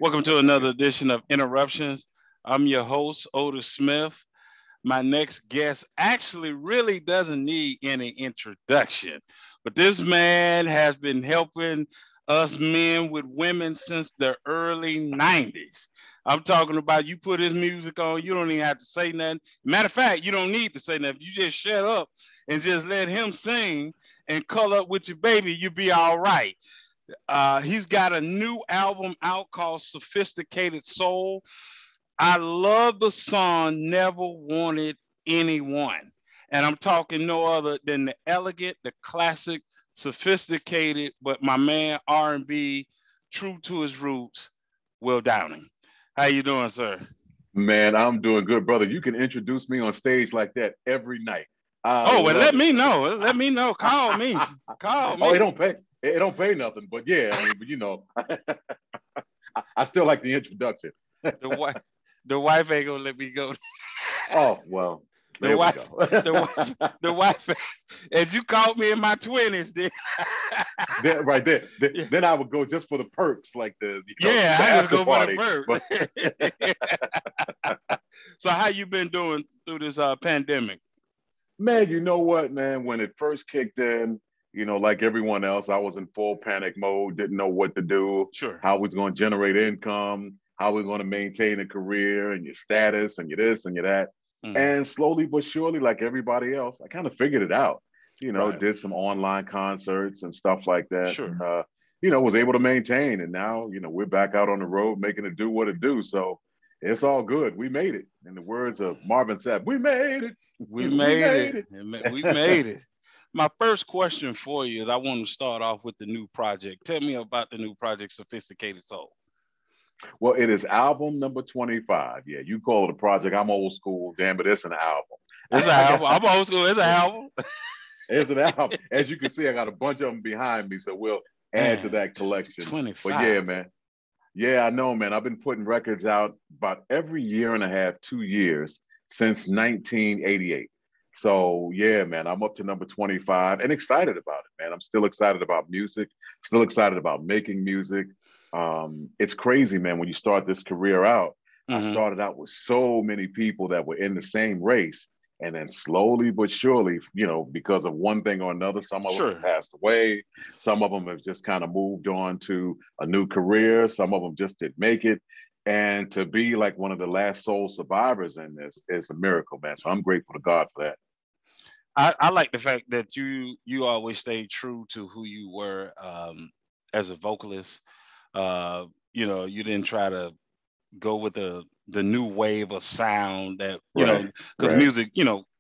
Welcome to another edition of Interruptions. I'm your host, Otis Smith. My next guest actually really doesn't need any introduction, but this man has been helping us men with women since the early 90s. I'm talking about you put his music on, you don't even have to say nothing. Matter of fact, you don't need to say nothing. You just shut up and just let him sing and color up with your baby, you'll be all right. He's got a new album out called Sophisticated Soul. I love the song Never Wanted Anyone. And I'm talking no other than the elegant, the classic, sophisticated, but my man R&B, true to his roots, Will Downing. How you doing, sir? Man, I'm doing good, brother. You can introduce me on stage like that every night. I Oh, well, love let it. me know. Let me know. Call me. Call Oh, it me. don't pay. It don't pay nothing, but yeah, I mean, but I still like the introduction. The wife, the wife ain't gonna let me go. Oh well, The there we wife, go. the wife, the wife. As you caught me in my 20s, then There, right there. yeah, Then I would go just for the perks, like yeah, the I just after go for the party. bird. But So how you been doing through this pandemic? man, you know what, man? When it first kicked in, like everyone else, I was in full panic mode, didn't know what to do, Sure. how we was going to generate income, how we are going to maintain a career and your status and your this and your that. Hmm. And slowly but surely, like everybody else, I kind of figured it out. Right. Did some online concerts and stuff like that. Sure. And, was able to maintain. And now, we're back out on the road making it do what it do. So it's all good. We made it. In the words of Marvin Sapp, we made it. We We made it. made it. We made it. My first question for you is I want to start off with the new project. Tell me about the new project, Sophisticated Soul. Well, it is album number 25. Yeah, you call it a project. I'm old school. Damn it, it's an It's an album. I album. got I'm old school. It's an album. it's an album. As you can see, I got a bunch of them behind me, so we'll add to Man, that collection. But yeah, 25. man. Yeah, I know, man. I've been putting records out about every year and a half, 2 years since 1988. So yeah, man, I'm up to number 25 and excited about it, man. I'm still excited about music, still excited about making music. It's crazy, man, when you start this career out. I Hmm. started out with so many people that were in the same race. And then slowly but surely, because of one thing or another, some of them have Sure. passed away. Some of them have just kind of moved on to a new career. Some of them just didn't make it. And to be like one of the last soul survivors in this is a miracle, man. So I'm grateful to God for that. I like the fact that you always stayed true to who you were as a vocalist. You didn't try to go with the new wave of sound that Right, because right. music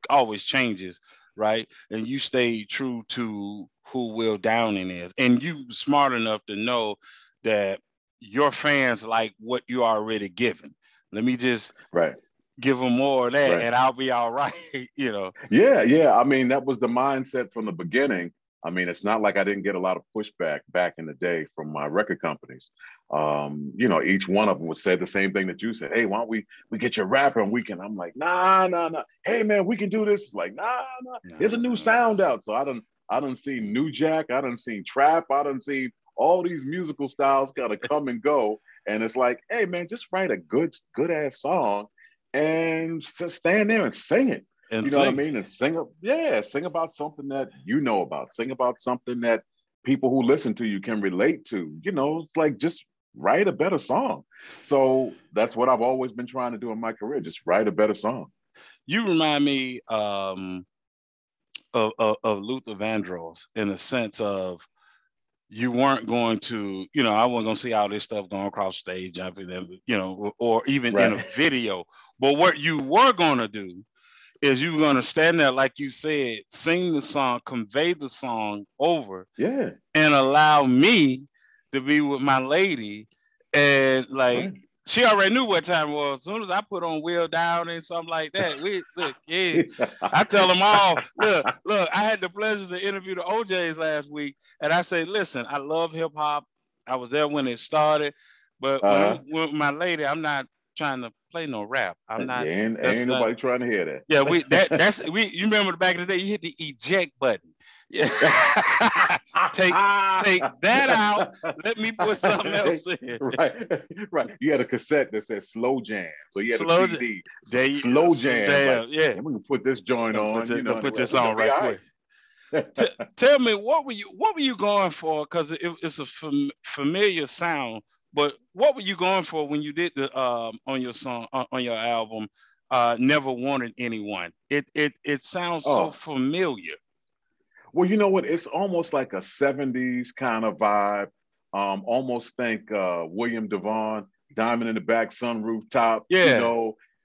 always changes, right? And you stayed true to who Will Downing is, and you smart enough to know that your fans like what you already given. Let me just Right, give them more of that, right. and I'll be all right. Yeah, yeah. I mean, that was the mindset from the beginning. I mean, it's not like I didn't get a lot of pushback back in the day from my record companies. Each one of them would say the same thing that you said. Hey, why don't we get your rapper and we can? I'm like, nah, nah, nah. Hey, man, we can do this. It's like, nah, nah. There's a new Nah. sound out. So I don't see New Jack. I don't see trap. I don't see all these musical styles got to come and go. And it's like, hey, man, just write a good ass song and stand there and sing it. And You know what I sing. mean? And sing about something that you know about. Sing about something that people who listen to you can relate to. It's like just write a better song. So that's what I've always been trying to do in my career, just write a better song. You remind me of Luther Vandross in the sense of you weren't going to, I wasn't going to see all this stuff going across stage, or even in a Right. video. But what you were going to do is you were going to stand there, like you said, sing the song, convey the song over, Yeah. and allow me to be with my lady. And like, Right. she already knew what time it was. As soon as I put on Wheel Down and something like that, we look, yeah. I tell them all, look, I had the pleasure to interview the OJs last week, and I say, listen, I love hip hop. I was there when it started, but when I'm uh with my lady, I'm not trying to play no rap. I'm not. yeah, That's ain't not. nobody trying to hear Yeah, we that that's we. You remember back in the day, you hit the eject button. Yeah, Take that out. Let me put something else in. Right, right. You had a cassette that said slow jam, so you had a Slow CD, slow jams. jams. Like, Yeah. yeah, we can put this joint on, Let me put this we're gonna on be right all right. quick. Tell me, what were you going for? Because it's a familiar sound, but what were you going for when you did the on your song on your album, Never Wanted Anyone? It sounds so Oh, familiar. well, you know what? It's almost like a '70s kind of vibe. Almost think William Devon, Diamond in the Back, Sunroof Top. Yeah.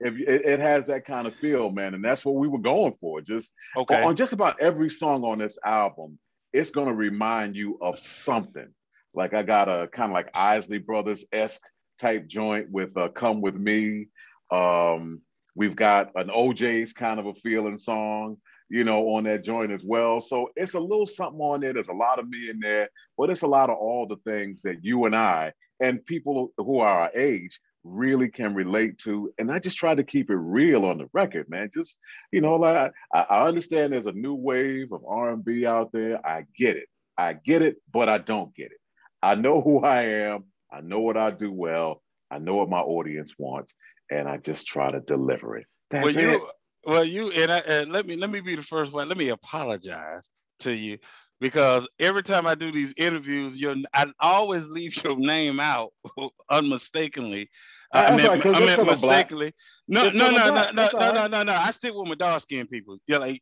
If it has that kind of feel, man, and that's what we were going for. Just Okay. on just about every song on this album, it's gonna remind you of something. Like I got a kind of like Isley Brothers esque type joint with "Come with Me." Um, we've got an OJ's kind of a feeling song, on that joint as well. So it's a little something on there. There's a lot of me in there, but it's a lot of all the things that you and I and people who are our age really can relate to. And I just try to keep it real on the record, man. Just, like I understand there's a new wave of R&B out there. I get it. I get it, but I don't get it. I know who I am. I know what I do well. I know what my audience wants, and I just try to deliver it. Well, That's it. you, and let me be the first one. Let me apologize to you because every time I do these interviews, I always leave your name out unmistakably. That's right, I that's meant because I'm black. mistakenly. No, It's no, because I'm no, no, black. no, That's all no, right. no, no, no. I stick with my dark skinned people. Yeah, like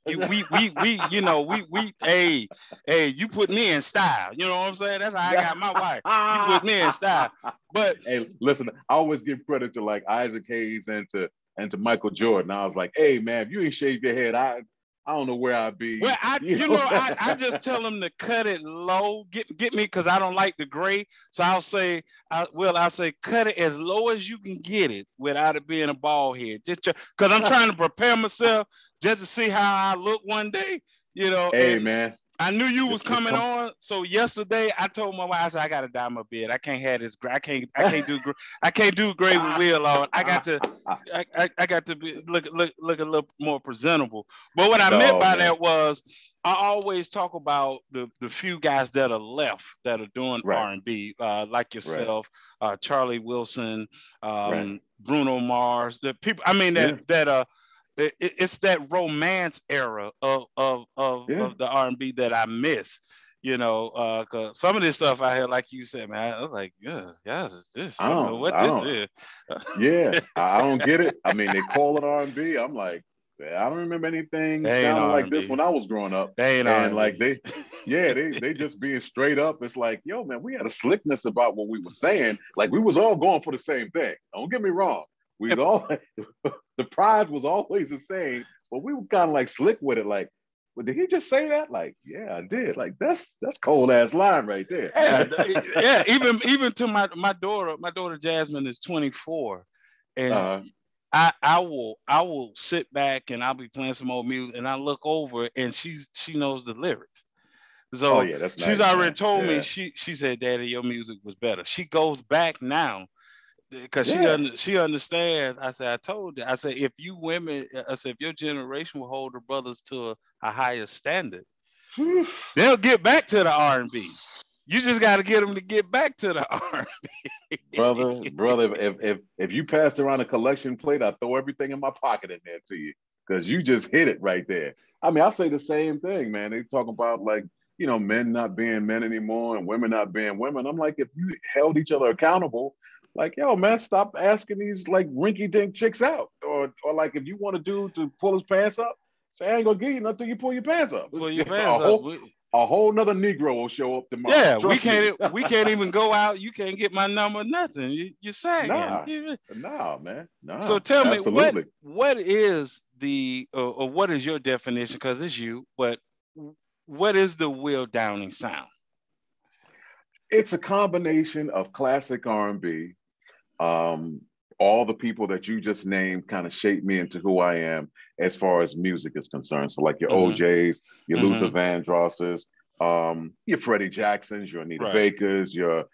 hey, you put me in style. You know what I'm saying? That's how I got my wife. You put me in style. But hey, listen, I always give credit to like Isaac Hayes and to Michael Jordan. I was like, hey man, if you ain't shaved your head, I don't know where I'd well, be. I just tell them to cut it low, get me, because I don't like the gray. So I'll say cut it as low as you can get it without it being a bald head. Just because I'm trying to prepare myself just to see how I look one day, Hey and man, I knew you was just coming come. on, so yesterday I told my wife, I said I gotta dye my beard. I can't have this. I can't do gray with Will on. I got to look a little more presentable. But what I meant No by man, that was I always talk about the few guys that are left that are doing right, R&B, like right, yourself, Charlie Wilson, right. Bruno Mars, the people. I mean Yeah, it's that romance era yeah. of the R&B that I miss. Cause some of this stuff I had, like you said, man, I was like, yeah, this. I don't know what I this don't. is. Yeah, I don't get it. I mean, they call it R&B. I'm like, I don't remember anything They ain't sounding like this R&B. when I was growing up. They ain't And like R&B. yeah, they just being straight up. It's like, yo, man, we had a slickness about what we were saying. Like we was all going for the same thing. Don't get me wrong. We was all the prize was always the same, but we were kind of like slick with it. Like, well, did he just say that? Like, yeah, I did. Like that's cold ass line right there. Yeah, yeah. Even to my daughter Jasmine is 24, and uh, I will sit back and I'll be playing some old music and I look over and she knows the lyrics. oh So yeah, that's she's nice, already man. told me Yeah, she said, Daddy, your music was better. She goes back now because yeah. she understands. I said, I told you. I said, if you women, I said, if your generation will hold her brothers to a higher standard, they'll get back to the R&B. You just got to get them to get back to the brother, R&B. brother. If you passed around a collection plate, I throw everything in my pocket in there to you because you just hit it right there. I mean, I say the same thing, man. They talk about like men not being men anymore and women not being women. I'm like, if you held each other accountable, like yo, man, stop asking these like rinky dink chicks out, or like if you want a dude to pull his pants up, say I ain't gonna give you nothing till you pull your pants up. Pull your pants up. A whole nother Negro will show up tomorrow. Yeah, Trust me. we can't even go out. You can't get my number, nothing. You're sagging. Nah, nah, man, So nah, tell me absolutely. what is the or what is your definition? Because it's you, but what is the Will Downing sound? It's a combination of classic R&B. Um, all the people that you just named kind of shaped me into who I am as far as music is concerned. So like your Mm-hmm. OJs, your Luther Mm-hmm. Vandrosses, your Freddie Jacksons, your Anita Right. Bakers, your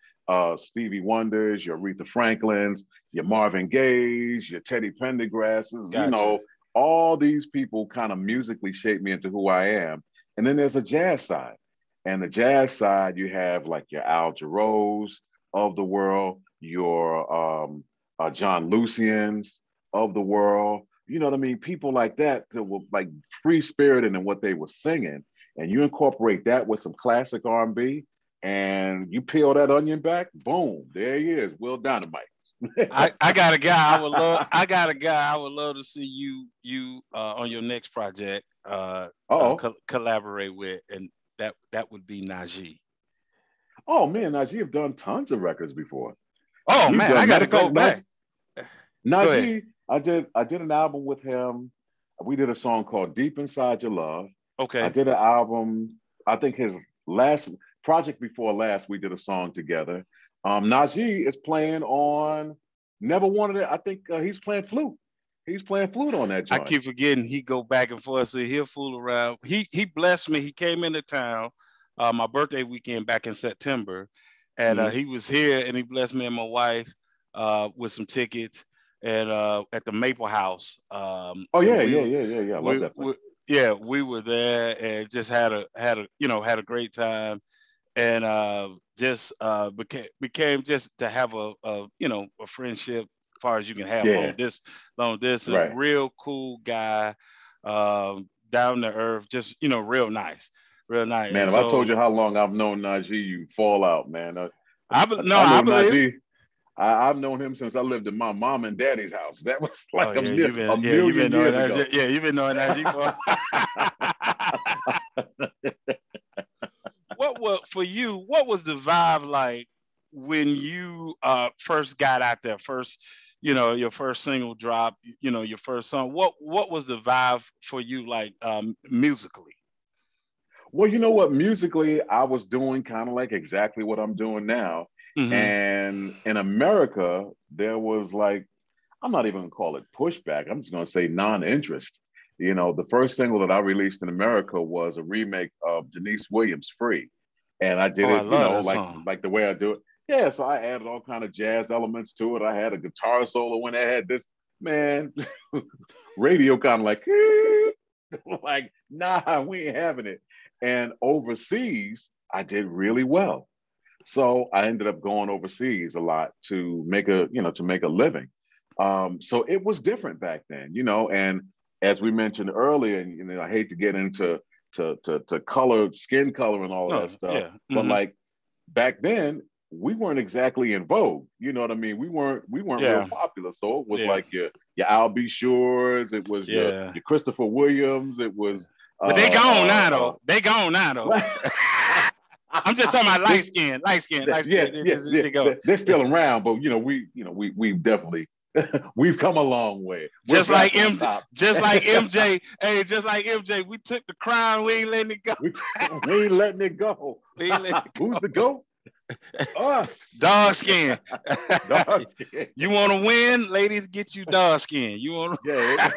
Stevie Wonders, your Aretha Franklins, your Marvin Gayes, your Teddy Pendergrasses, Gotcha. all these people kind of musically shaped me into who I am. And then there's a jazz side. And the jazz side, you have like your Al Jarreau's of the world, your John Lucian's of the world. You know what I mean? People like that were like free spirited in what they were singing, and you incorporate that with some classic R&B, and you peel that onion back, boom, there he is, Will Dynamite. I got a guy I would love. I got a guy I would love to see you on your next project Oh, collaborate with, and that would be Najee. oh man, Najee have done tons of records before. Oh We've man, I done. got Matter to of go fact, back. Go ahead. Najee, I did an album with him. We did a song called Deep Inside Your Love. I Okay. did an album, I think his last project before last, we did a song together. Najee is playing on Never Wanted It. I think he's playing flute. He's playing flute on that I joint. keep forgetting he go back and forth. So he'll fool around. He blessed me. He came into town my birthday weekend back in September, and Mm-hmm. he was here and he blessed me and my wife with some tickets and at the Maple House. Oh And yeah, yeah, yeah, yeah, yeah. I love that we place. yeah we were there and just had a had a great time and just became just to have a friendship as far as you can have Yeah, long distance. right. Real cool guy, down to earth, just real nice, real nice. Man, And if I told so you how long I've known Najee, you fall out, man. no, I I know believe it. Najee. I've known him since I lived in my mom and daddy's house. That was Oh like yeah, a you've been million knowing years that. ago. Yeah, you've been knowing that for. For you? What was the vibe like when you first got out there? First, your first single drop. Your first song. What was the vibe for you like musically? Well, you know what? Musically, I was doing kind of like exactly what I'm doing now. Mm-hmm. And in America, there was like, I'm not even gonna call it pushback. I'm just gonna say non-interest. The first single that I released in America was a remake of Denise Williams' "Free," and I did Oh, I it, love that like song. the way I do it. Yeah, so I added all kind of jazz elements to it. I had a guitar solo when I had this man radio kind of like like nah, we ain't having it. And overseas, I did really well. So I ended up going overseas a lot to make a living. So it was different back then, and as we mentioned earlier, and I hate to get into to color, skin color and all of that No, stuff, yeah. but Mm-hmm. like back then, we weren't exactly in vogue. You know what I mean? We weren't real Yeah. popular. So it was Yeah. like your Al B. Shores, it was your Yeah. your Christopher Williams, it was But they gone now uh though. They gone now though. I'm just talking about light this skin, light skin, light yeah, skin. yeah, yeah. They go. They're still around, but we've definitely we've come a long way. We're Just like back on MJ, top. just like MJ. Hey, just like MJ, we took the crown. We ain't letting it go. we ain't letting it go. We ain't letting it Who's go. the GOAT? Us. Dog skin. Dog skin. You want to win, ladies? Get you dog skin. You want? Yeah.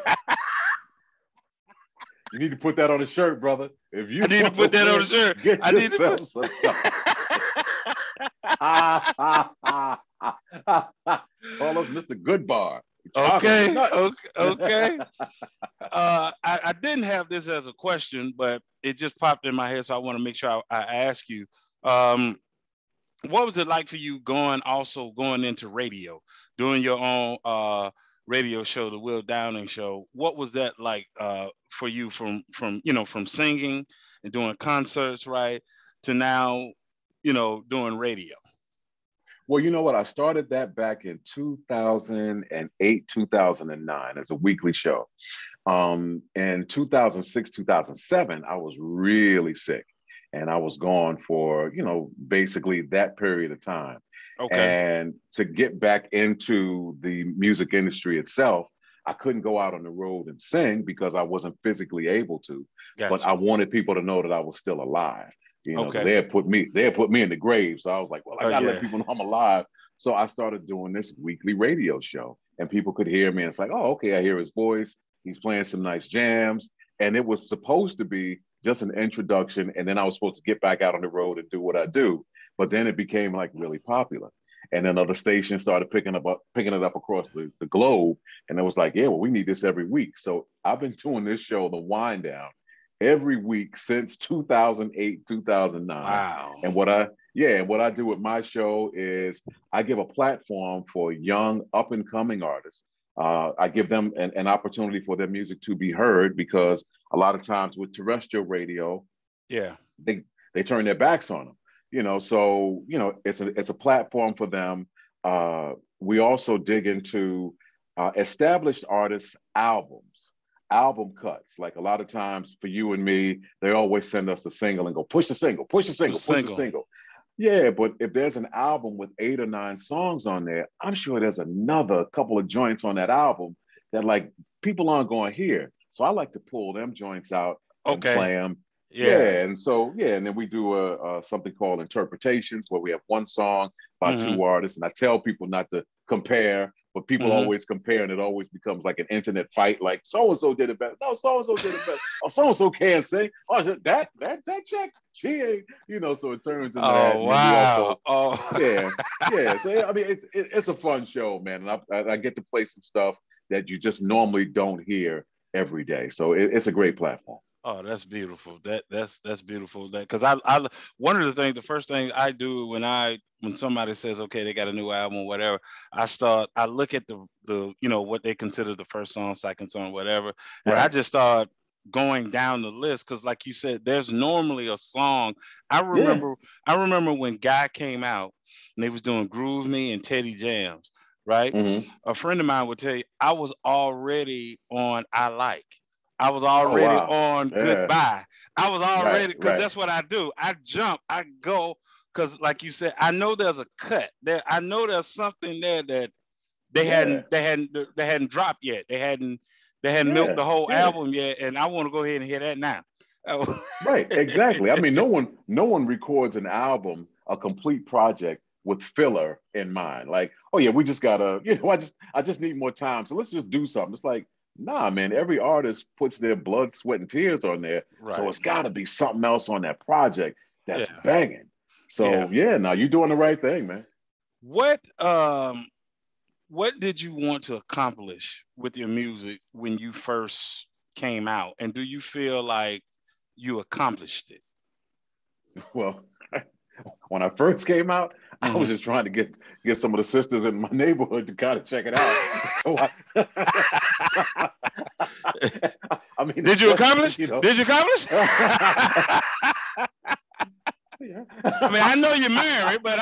You need to put that on a shirt, brother. If I you need to want to put that on win, the shirt. get I need to yourself put. some stuff. Call us Mr. Goodbar. Chocolate Okay, nuts. okay, okay. I didn't have this as a question, but it just popped in my head, so I want to make sure I ask you. Um, what was it like for you going into radio, doing your own radio show, the Will Downing Show? What was that like for you from singing and doing concerts, right, to now, doing radio? Well, you know what? I started that back in 2008, 2009 as a weekly show. In 2006, 2007, I was really sick and I was gone for, basically that period of time. Okay, And to get back into the music industry itself, I couldn't go out on the road and sing because I wasn't physically able to, but got I you. wanted people to know that I was still alive, because Okay. they had put me in the grave. So I was like, well, I Oh gotta let yeah. people know I'm alive. So I started doing this weekly radio show and people could hear me. And it's like, oh, okay, I hear his voice. He's playing some nice jams. And it was supposed to be just an introduction. And then I was supposed to get back out on the road and do what I do. But then it became like really popular. And then other stations started picking it up across the globe. And it was like, yeah, well, we need this every week. So I've been doing this show, The Wind Down. every week since 2008, 2009. Wow. And what I do with my show is I give a platform for young up and coming artists. I give them an opportunity for their music to be heard, because a lot of times with terrestrial radio, Yeah. they they turn their backs on them. So it's a platform for them. We also dig into established artists' album cuts. Like a lot of times for you and me, they always send us the single and go, push the single, push the The single, push the single. single. Yeah, but if there's an album with 8 or 9 songs on there, I'm sure there's another couple of joints on that album that like people aren't going to hear. So I like to pull them joints out and Okay. play them. Yeah. Yeah, and so yeah, and then we do something called interpretations, where we have one song by Mm-hmm. 2 artists, and I tell people not to compare, but people Mm-hmm. always compare, and it always becomes like an internet fight. Like so and so did it better. No, so and so did it better. Oh, so and so can't sing. Oh, that chick, she ain't. So it turns into that, Oh and then we wow. also, Oh. yeah, yeah. So yeah, I mean, it's a fun show, man, and I get to play some stuff that you just normally don't hear every day. So it's a great platform. Oh, that's beautiful. That's beautiful. That because I one of the things, the first thing I do when somebody says okay they got a new album or whatever, I look at the what they consider the first song, second song, whatever, and I Right. just start going down the list because like you said, there's normally a song. I Yeah. remember I remember when Guy came out and they was doing Groove Me and Teddy Jams, right? Hmm. A friend of mine would tell you I was already on I Like. I was Oh already wow. on Yeah. goodbye. I was Right. already because Right. that's what I do. I jump, I go because, like you said, I know there's a cut there. I know there's something there that they Yeah. hadn't they hadn't they hadn't dropped yet. They hadn't milked Yeah. the whole Yeah. album yet, and I want to go ahead and hear that now. Oh. Right. Exactly. I mean, no one records an album, a complete project with filler in mind. Like, oh yeah, we just gotta, I just need more time. So let's just do something. It's like, nah, man, every artist puts their blood, sweat, and tears on there. So Right. it's gotta be something else on that project that's Yeah. banging. Yeah. So yeah, now you're doing the right thing, man. What um what did you want to accomplish with your music when you first came out, and do you feel like you accomplished it? Well, when I first came out, I was Hmm. just trying to get some of the sisters in my neighborhood to kind of check it out. So I mean, Did you that's accomplish? Did you accomplish? yeah. I mean, I know you're married, but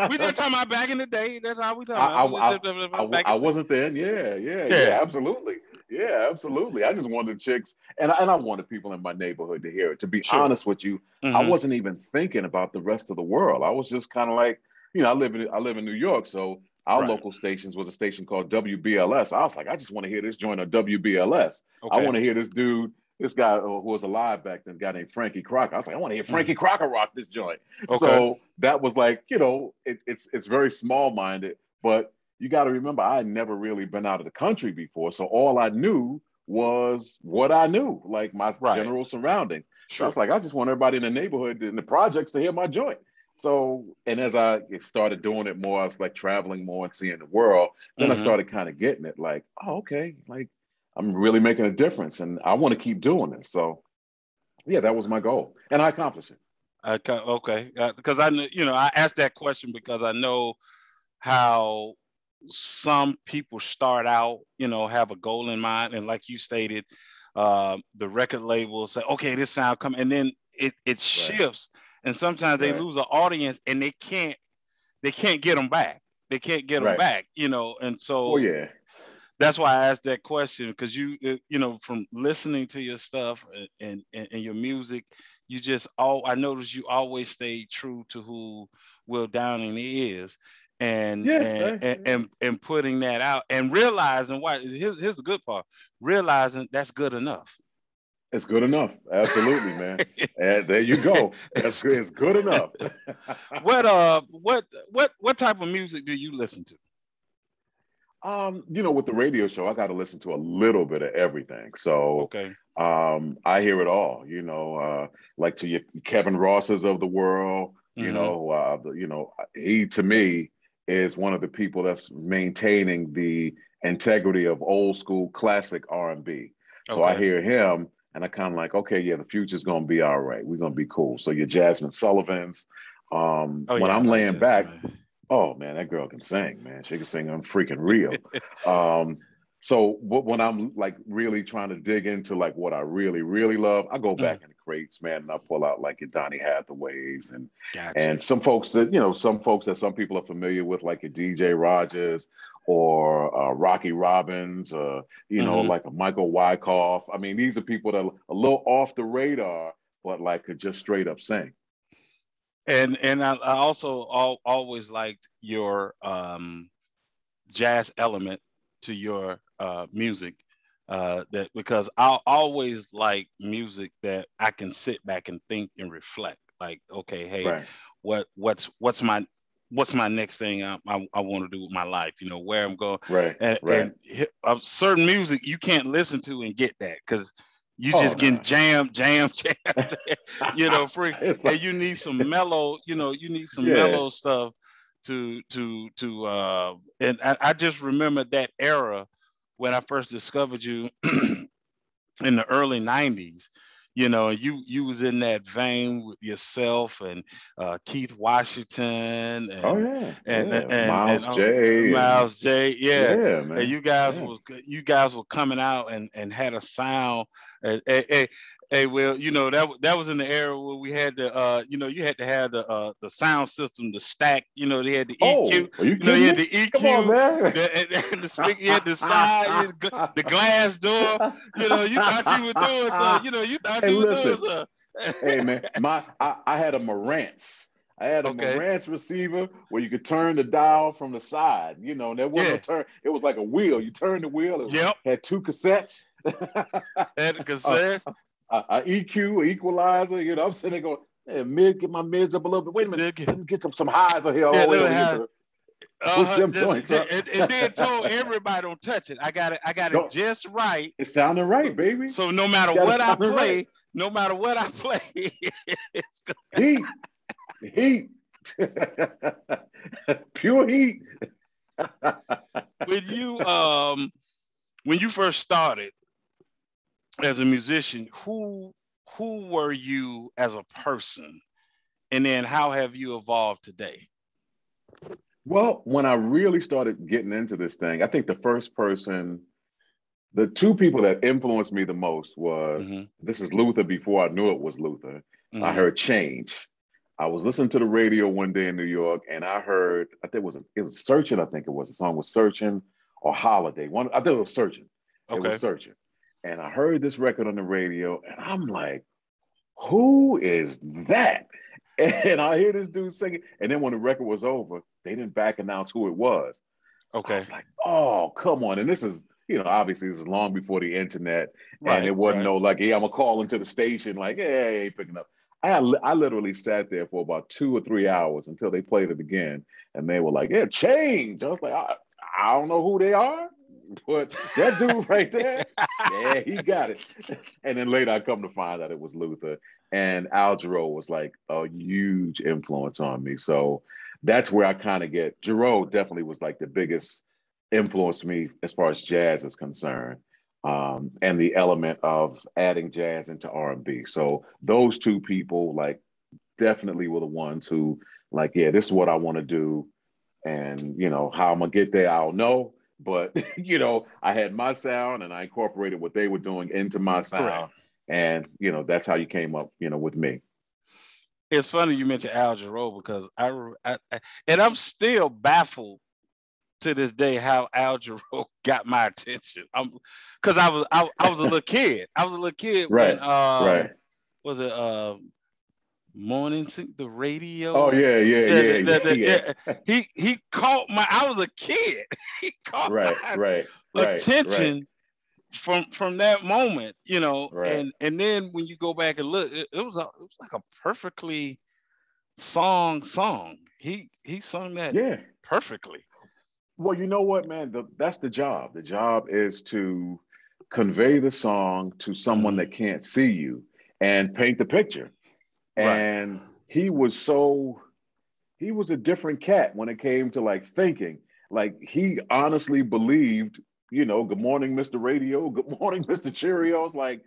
we just talking about back in the day. That's all we talking I, about. We I, just back I in the day. wasn't then. Yeah, yeah, Yeah, yeah, absolutely. Yeah, absolutely. I just wanted chicks, and I wanted people in my neighborhood to hear it. To be sure. honest with you, I Hmm. wasn't even thinking about the rest of the world. I was just kind of like, I live in New York, so our Right. local stations was a station called WBLS. I was like, I just want to hear this joint on WBLS. I Okay. want to hear this guy who was alive back then, a guy named Frankie Crocker. I was like, I want to hear Hmm. Frankie Crocker rock this joint. Okay. So that was like, it's very small minded, but you got to remember, I had never really been out of the country before. So all I knew was what I knew, like my Right. general surroundings. So I Sure. was like, I just want everybody in the neighborhood, in the projects, to hear my joint. So, and as I started doing it more, I was like traveling more and seeing the world. Then I Hmm. started kind of getting it like, oh, okay, like I'm really making a difference and I want to keep doing this. So, yeah, that was my goal. And I accomplished it. Okay. Because I know, I asked that question because I know how some people start out, have a goal in mind, and like you stated, the record labels say, "Okay, this sound come," and then it Right, shifts, and sometimes they right, lose an audience, and they can't get them back. They can't get them right. back, and Oh, so yeah. that's why I asked that question because from listening to your stuff and your music, you just all I noticed you always stay true to who Will Downing is, and Yeah, and and and, and putting that out and realizing why. Here's the good part: realizing that's good enough. it's good enough. Absolutely, man. And there you go. That's It's good. It's good enough. what type of music do you listen to? With the radio show, I got to listen to a little bit of everything. So, Okay. I hear it all. Like to your Kevin Rosses of the world. Hmm. He to me is one of the people that's maintaining the integrity of old school classic R&B. So I Okay. hear him, and I kind of like, okay, yeah, the future's gonna be all right. We're gonna be cool. So your Jasmine Sullivan's. Oh When yeah, I I'm like laying Jazz, back, man. oh man, that girl can sing, man. She can sing on freaking real. Um, so when I'm like really trying to dig into like what I really, really love, I go Mm, back in the crates, man, and I pull out like your Donny Hathaways gotcha. and some folks that, some folks that some people are familiar with, like your DJ Rogers or Rocky Robbins, Hmm. like a Michael Wyckoff. I mean, these are people that are a little off the radar, but like could just straight up sing. And I also always liked your jazz element to your music. That because I always like music that I can sit back and think and reflect. Like, okay, hey, Right, what's my next thing I want to do with my life? You know, where I'm going, right, right. and certain music you can't listen to and get that because you Oh just getting no. jammed, free, It's and like, you need some mellow, you need some yeah. mellow stuff to and I just remember that era when I first discovered you in the early 90s. You was in that vein with yourself and Keith Washington Oh and yeah, and yeah. and Miles and J and Miles J. Yeah. yeah, And man. you guys Yeah. were coming out and had a sound. Hey, well, that was in the era where we had you had to have the sound system, the stack. They had the EQ. Oh, are you You kidding had me? the Come on, EQ, man. and the speaker, you had the side, the glass door. You thought you were doing so. You thought Hey, you were doing listen. so. Hey, man. I had a Marantz. I had a Okay. Marantz receiver where you could turn the dial from the side. And there wasn't no Yeah. turn. It was like a wheel. You turned the wheel. Yep. Had two cassettes. Had the a, cassette. a EQ, equalizer. I'm sitting there going, hey, get my mids up a little bit. Wait a minute. Let me get some highs on here Yeah, all the way let me over here have. to push them joints up. And then told everybody don't touch it. I got it Don't. just right. It sounded right, So, baby. so no You matter got it what I sounding right. play, no matter what I play, it's Heat, heat, pure heat. when you first started as a musician, who were you as a person, and then how have you evolved today? Well, when I really started getting into this thing, I think the two people that influenced me the most was Mm-hmm. this is Luther before I knew it was Luther. I Mm-hmm. heard Change. I was listening to the radio one day in New York, and I heard I think it was Searching. I think it was the song was Searching or Holiday. One I think it was Searching. It was Okay. Searching, and I heard this record on the radio, and I'm like, who is that? And I hear this dude singing. And then when the record was over, they didn't back announce who it was. I Okay. was like, oh, come on. And this is, obviously this is long before the internet. And Right. it wasn't Right. no like, hey, I'm gonna call into the station, like, hey, I ain't picking up. I literally sat there for about 2 or 3 hours until they played it again. And they were like, yeah, Change. I was like, I don't know who they are, but that dude right there, yeah, he got it. And then later I come to find out it was Luther. And Al Jarreau was like a huge influence on me. So that's where I kind of get Jarreau definitely was like the biggest influence to me as far as jazz is concerned. And the element of adding jazz into R&B. So those two people like definitely were the ones who like, yeah, this is what I want to do. And how I'm gonna get there, I don't know. But I had my sound and I incorporated what they were doing into my Correct. sound. And that's how you came up, with me. It's funny you mentioned Al Jarreau because and I'm still baffled to this day how Al Jarreau got my attention. Because I was a little kid. I was a little kid when Right, right. was it morning the Oh radio. yeah, yeah, yeah, yeah, yeah. He caught my. I was a kid. He caught Right, my right, right, right, attention from that moment, right. and then when you go back and look, it was like a perfectly song. He sung that Yeah. perfectly. Well, you know what, man? That's the job. The job is to convey the song to someone Hmm. that can't see you and paint the picture. Right. And he was a different cat when it came to like thinking. Like he honestly believed, good morning, Mr. Radio, good morning, Mr. Cheerios. Like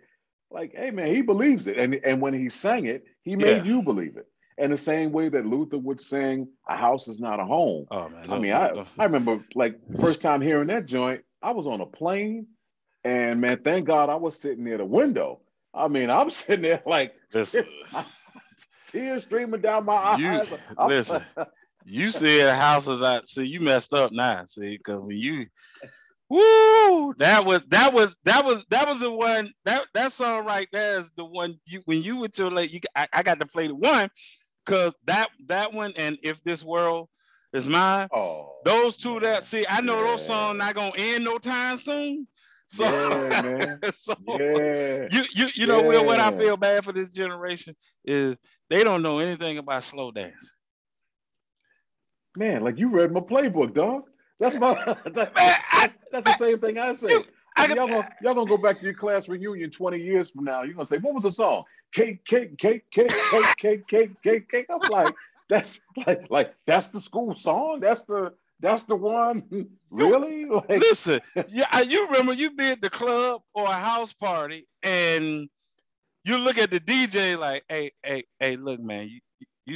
like, hey man, he believes it. And when he sang it, he Yeah. made you believe it. And the same way that Luther would sing "A House Is Not a Home." Oh man, I mean, don't. I remember like the first time hearing that joint, I was on a plane, and man, thank God I was sitting near the window. I mean, I'm sitting there like Listen, tears streaming down my you eyes. listen. You said houses out. See, you messed up now. See, because when you, woo, that was the one. That song right there is the one. You when you were too late. I got to play the one because that one and If This World Is Mine. Oh Those two that man, see, I know those songs yeah, not gonna end no time soon. So, yeah, man, so yeah, you know, Will, what I yeah, feel bad for this generation is they don't know anything about slow dance. man. Like you read my playbook, dog. That's my Man, that's the same thing I you, say. I Like could, y'all gonna go back to your class reunion 20 years from now. You're gonna say, what was the song? Cake, cake, cake, cake, cake, cake, cake, cake, cake. I'm like, that's like that's the school song. That's the one. you Really? Like, listen. Yeah, you remember you be at the club or a house party and you look at the DJ like, hey, look, man, you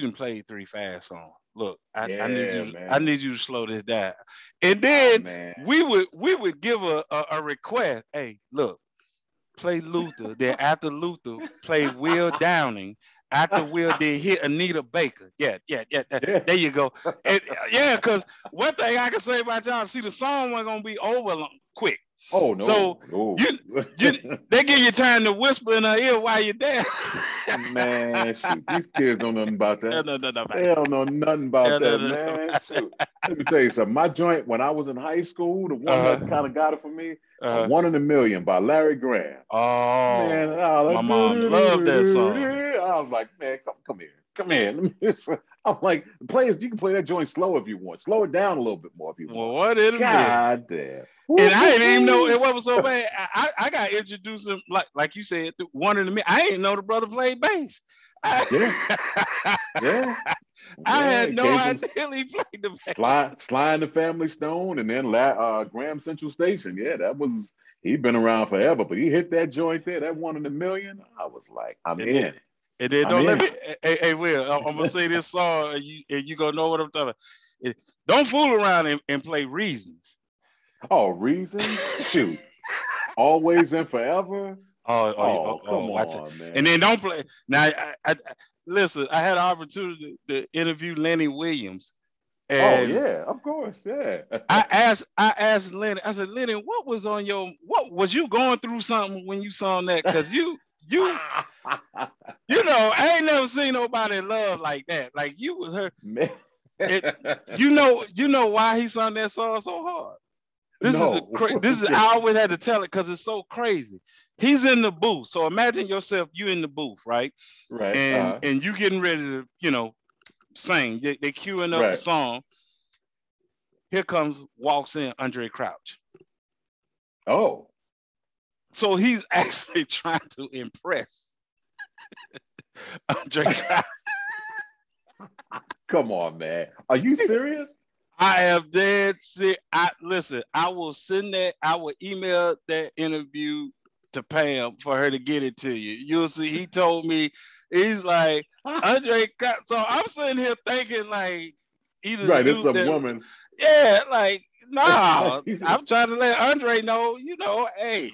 didn't play 3 fast songs. Look, yeah, I man. need you to slow this down. And Oh then man. we would give a request. Hey, look, play Luther. Then after Luther, play Will Downing. After Will, then hit Anita Baker. Yeah. Yeah. There you go. And, yeah, because one thing I can say about y'all, see, the song wasn't gonna be over quick. Oh So no, no. you you they give you time to whisper in her ear while you're there. Man, shoot, these kids don't know nothing about that. No, They man. don't know nothing about that, No. man. Shoot. Let me tell you something. My joint, when I was in high school, the one that Uh-huh. kind of got it for me, a Uh-huh. One in a Million by Larry Graham. Man, Oh, I my was mom loved that song. like, man, come here. Come here. I'm like, you can play that joint slow if you want. Slow it down a little bit more if you Well, want. what in a minute? God damn. And Woo, I woo, didn't even know woo. it wasn't so bad. I got introduced him like you said, one in the minute. I didn't know the brother played bass. Yeah, I, yeah, I yeah. had It no came from idea he played the bass. Sly and the Family Stone, and then Graham Central Station. Yeah, that was he'd been around forever, but he hit that joint there, that One in a Million. I was like, I'm And then, in, and then I'm don't let in. me. Hey, Will, I'm gonna say this song, and you gonna know what I'm talking about. Don't fool around and play Reasons. Oh, Reasons, shoot, always and forever. Oh, come Watch it. on, And man. then don't play. Now, listen. I had an opportunity to interview Lenny Williams, Oh and yeah, of course, yeah. I asked Lenny. I said, Lenny, what was on your? What was you going through something when you saw that? Cause you I ain't never seen nobody love like that. Like you was her. Man. It. You know why he sung that song so hard. No. This is I always had to tell it because it's so crazy. He's in the booth. So imagine yourself, you in the booth, right? Right. And you getting ready to, sing. They queuing up the Right. song. Here walks in Andre Crouch. Oh. So he's actually trying to impress Andre Crouch. Come on, man. Are you serious? I am dead sick. Listen. I will send that. I will email that interview to Pam for her to get it to you. You'll see. He told me he's like Andre. So I'm sitting here thinking like either the Right, it's dude some that, woman. yeah, like Like nah. he's I'm trying to let Andre know. Hey,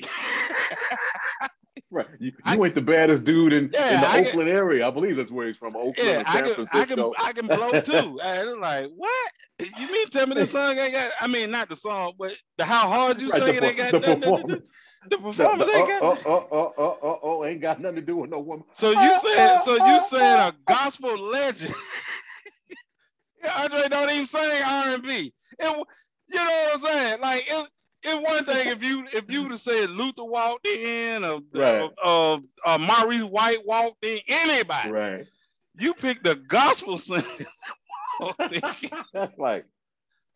right. I You ain't the baddest dude in yeah, the I can. Oakland area. I believe that's where he's from, Oakland Yeah, or I San can, I can, Francisco. I can blow too. And it's like, what? You mean tell me this song ain't got? I mean, not the song, but the how hard you Right, sing it ain't got the nothing to do. performance. The The performance ain't got. ain't got nothing to do with no woman. So you said a gospel legend. Yeah, Andre don't even sing R&B. And you know what I'm saying? Like it's one thing if you would have said Luther walked in Right, or Maurice White walked in, anybody. right. You picked the gospel singer. Like,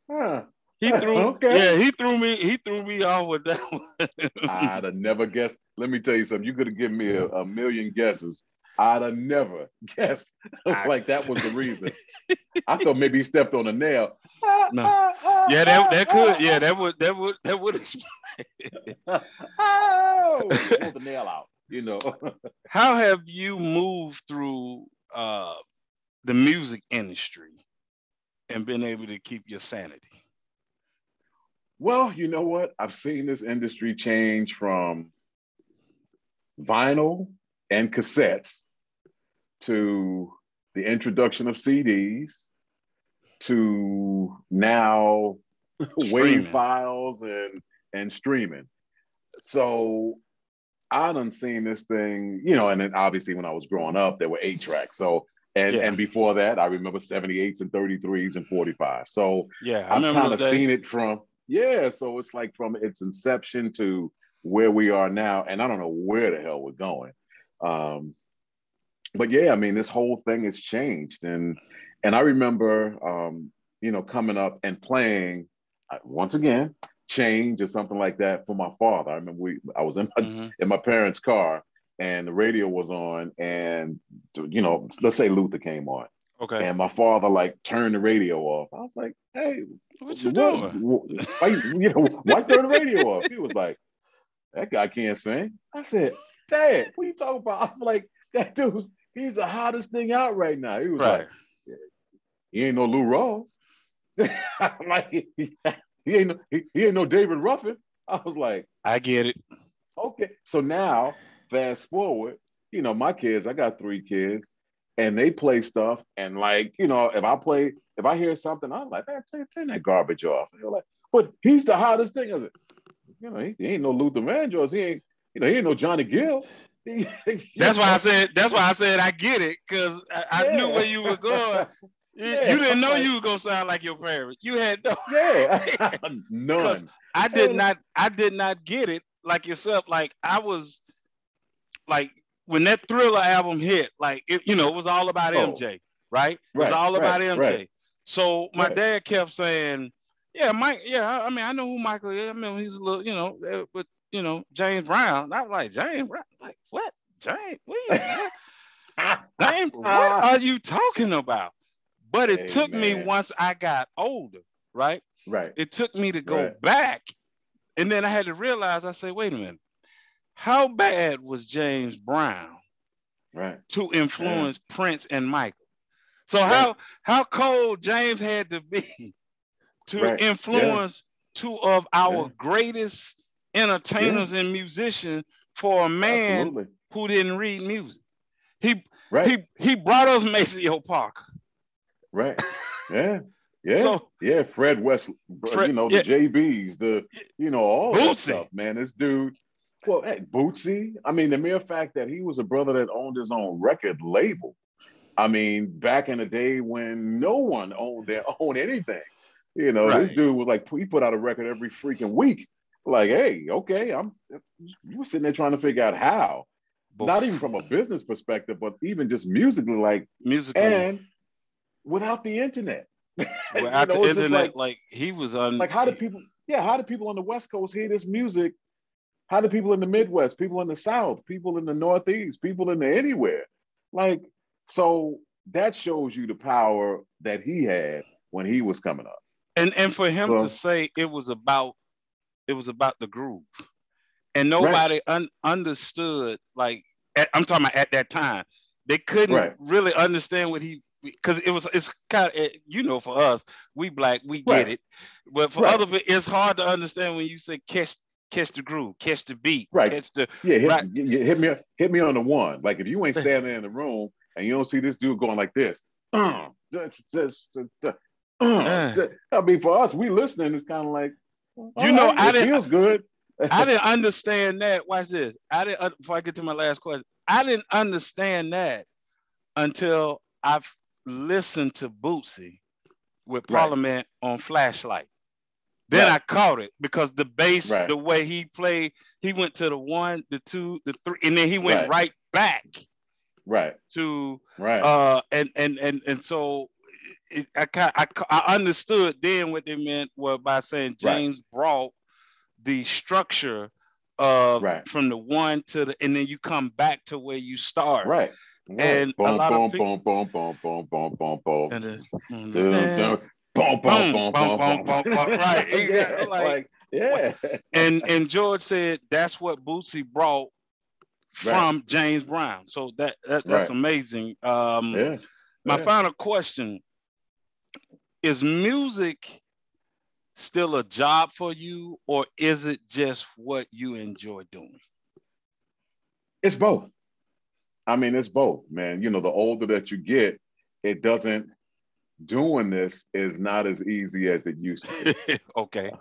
huh. He threw, Okay. yeah, he threw me off with that one. I'd have never guessed. Let me tell you something. You could have given me a million guesses. I'd have never guessed I, like that was the reason. I thought maybe he stepped on a nail. no, yeah, that could, yeah, that would explain. Oh, pulled the nail out. you know. How have you moved through the music industry and been able to keep your sanity? Well, you know what? I've seen this industry change from vinyl and cassettes to the introduction of CDs to now wave Streaming. files and streaming. So I done seen this thing, and then obviously when I was growing up, there were 8 tracks. So Yeah. and before that, I remember 78s and 33s and 45. So Yeah. I I've remember kind those of days. seen it from, yeah. So it's like from its inception to where we are now. And I don't know where the hell we're going. Um, but yeah, I mean, this whole thing has changed. And I remember coming up and playing once again, Change or something like that for my father. I remember I was in my Mm-hmm. in my parents' car and the radio was on, and let's say Luther came on. Okay. And my father like turned the radio off. I was like, "Hey, What you what? doing? Why turn the radio off?" He was like, "That guy can't sing." I said, "Dad, what are you talking about?" I'm like, "That he's the hottest thing out right now." He was like, Right. "Yeah, he ain't no Lou Rawls." I'm like, he ain't no David Ruffin. I was like, I get it. okay. So now, fast forward, my kids, I got 3 kids, and they play stuff. And like, if I hear something, I'm like, man, turn that garbage off. And they're like, but he's the hottest thing. I was like, he ain't no Luther Vandross. He ain't no Johnny Gill. That's why I said. That's why I said I get it, because I knew where Yeah. you were going. You Yeah. didn't I'm know like, you were gonna sound like your parents. You had no yeah. idea, because None. I did And not. I did not get it like yourself. Like I was like when that Thriller album hit. Like it was all about oh, MJ, right? It was right, all right, about right, MJ. So my right. dad kept saying, "Yeah, Mike. Yeah, I mean, I know who Michael is. I mean, he's a little, but James Brown." I was like, James Brown. Like what? James? What? James? What are you talking about? But it Hey took me man. once I got older, right? Right, It took me to go right, back, and then I had to realize. I say, wait a minute. How bad was James Brown right. to Yeah, influence Prince and Michael? So right, how cold James had to be to right. Yeah, influence two of our yeah, greatest yeah. entertainers and musicians for a man Absolutely. who didn't read music. He Right, he brought us Maceo Parker. right. Yeah, yeah, So yeah. Fred West, the Yeah, JBs, all of that Bootsy. stuff, man. This dude, well, hey, Bootsy. I mean, the mere fact that he was a brother that owned his own record label. I mean, back in the day when no one owned their own anything, this Right. dude was like, he put out a record every freaking week. Like, hey, okay, you were sitting there trying to figure out how, not even from Before a business perspective, but even just musically, like, musically, and without the internet, without the it's just internet, like he was on. like, how do people on the West Coast hear this music? How do people in the Midwest, people in the South, people in the Northeast, people in the anywhere? Like, so that shows you the power that he had when he was coming up. And for him to So, say it was about the groove, and right, nobody understood. Like I'm talking about at that time, they couldn't right, really understand what he, because it's kind of, for us, we black, we get right, it, but for right, other people it's hard to understand when you say catch the groove, catch the beat, right. catch the Yeah, right. hit me on the one. Like if you ain't standing in the room and you don't see this dude going like this, I Uh, mean, for us, we listening. It's kind of like, all you know, right, it feels good. I didn't understand that. Watch this. I didn't. Before I get to my last question, I didn't understand that until I've listened to Bootsy with Right, Parliament on Flashlight. Then I right, caught it because the bass, right, the way he played, he went to the one, the two, the three, and then he went right, right back right, to right, and so I understood then what they meant was by saying right, James brought the structure of right, from the one to the, and then you come back to where you start. right, right. And a Boom, lot of boom, people, boom, boom, boom, boom, boom, boom, boom. and Dun, understand, dun. Boom, boom, boom, boom, boom, boom, boom, boom. boom, boom. Right. You Yeah, got like like, what? yeah. And George said that's what Bootsy brought Right. from James Brown. So that's Right. amazing. Yeah. My Yeah. final question is: music still a job for you, or is it just what you enjoy doing? It's both. I mean, it's both, man. You know, the older that you get, it doesn't doing this is not as easy as it used to be. Okay,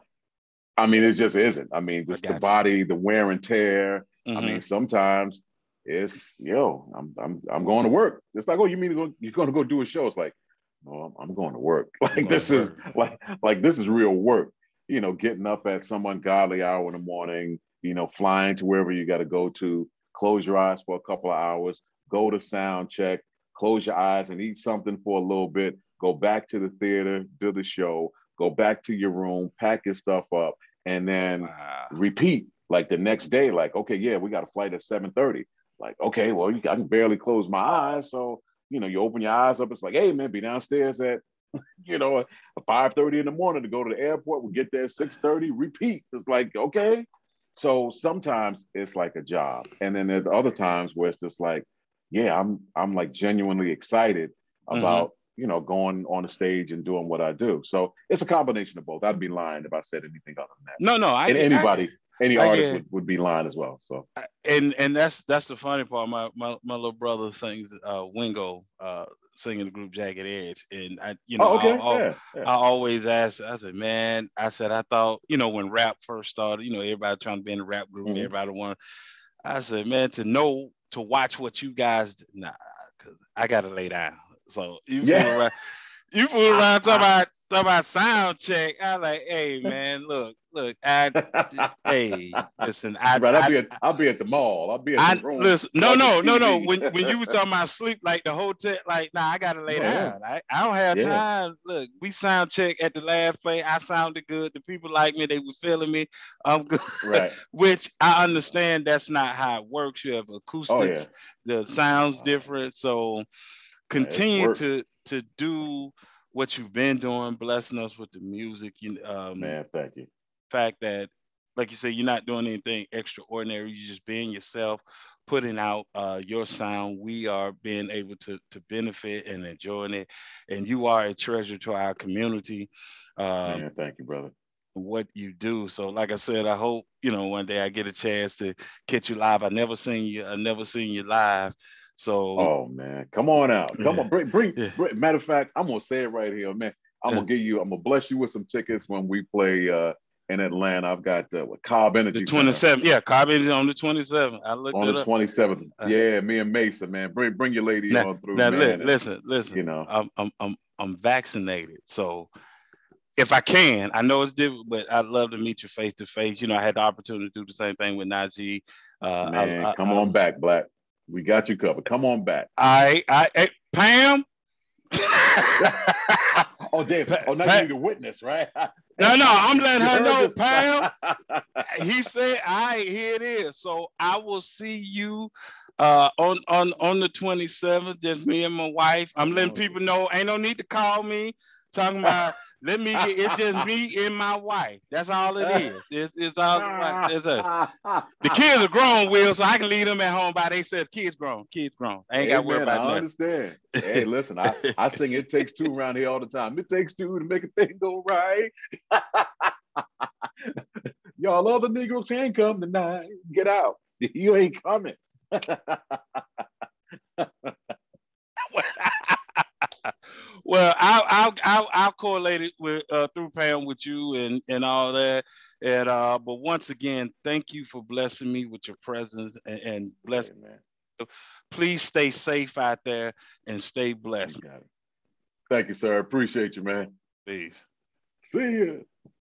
I mean, it just isn't. I mean, I just the got you. body, the wear and tear. I Mm-hmm. mean, sometimes it's I'm going to work. It's like, oh, you mean you're going to go do a show? It's like, no, I'm going to work. I'm Like going to this is work. like this is real work. You know, getting up at some ungodly hour in the morning. You know, flying to wherever you got to go to. Close your eyes for a couple of hours. Go to sound check. Close your eyes and eat something for a little bit. Go back to the theater, do the show. Go back to your room, pack your stuff up, and then Wow. repeat like the next day. Like, okay, yeah, we got a flight at 7:30. Like, okay, well, I can barely close my eyes, so you know, you open your eyes up. It's like, hey, man, be downstairs at 5:30 in the morning to go to the airport. We get there at 6:30. Repeat. It's like, okay. So sometimes it's like a job, and then there's other times where it's just like, yeah, I'm like genuinely excited Mm-hmm. about going on the stage and doing what I do. So it's a combination of both. I'd be lying if I said anything other than that. No, no, And anybody, any I artist get, would be lying as well. So and that's the funny part. My little brother sings Wingo, singing the group Jagged Edge, and oh, okay, yeah, yeah. I always ask. I said, man, I thought when rap first started, everybody trying to be in a rap group, Mm-hmm. everybody want. I said, man, to watch what you guys do, nah, because I gotta lay down. So Yeah. you fool around talking about sound check. I like, hey man, look, hey, listen, Right. I'll be at the mall. I'll be at the I room listen. No, watching no, no, no. TV. When you was talking about sleep, like the hotel, like nah, I gotta lay Oh yeah. down. I don't have Yeah. time. Look, we sound check at the last play. I sounded good. The people like me. They was feeling me. I'm good. Right. Which I understand that's not how it works. You have Oh yeah. acoustics. The sounds different. So Man, it's continue work. to do what you've been doing, blessing us with the music. Man, thank you. Fact that, like you say, you're not doing anything extraordinary. You're just being yourself, putting out your sound. We are being able to benefit and enjoying it, and you are a treasure to our community. Um, Man, thank you, brother. what you do. So, like I said, I hope one day I get a chance to catch you live. I never seen you. I never seen you live. So, Oh man, come on out. Come yeah, on, bring. yeah, Matter of fact, I'm gonna say it right here, man. yeah. I'm gonna bless you with some tickets when we play in Atlanta. I've got what Cobb The Energy Center 27th, yeah, Carbon on the 27th. I looked on the it up. 27th. Uh, Yeah, me and Mason, man. Bring your lady now, on through, now, man. And listen. you know, I'm vaccinated, so if I can, I know it's different, but I'd love to meet you face to face. I had the opportunity to do the same thing with Najee. man, come on back, Black. We got you covered. Come on back. Pam. Oh damn! Oh, now you need a witness, right? No, I'm letting You her heard know, this? Pam. He said, "All right, here it is." So I will see you on the 27th. Just me and my wife. I'm letting Oh, people know. Ain't no need to call me. Talking about let me get. It's just me and my wife. That's all it is. It's all right. The kids are grown, Will, so I can leave them at home by themselves. Kids grown. Kids grown. I ain't got Hey to worry man, about I nothing. understand. Hey, listen, I sing "It Takes Two" around here all the time. It takes two to make a thing go right. Y'all other Negroes can't come tonight. Get out. You ain't coming. Well, I'll correlate it with through Pam with you and all that. And but once again, thank you for blessing me with your presence and bless. Hey man, Please stay safe out there and stay you blessed. got it. Thank you, sir. Appreciate you, man. Peace. See you.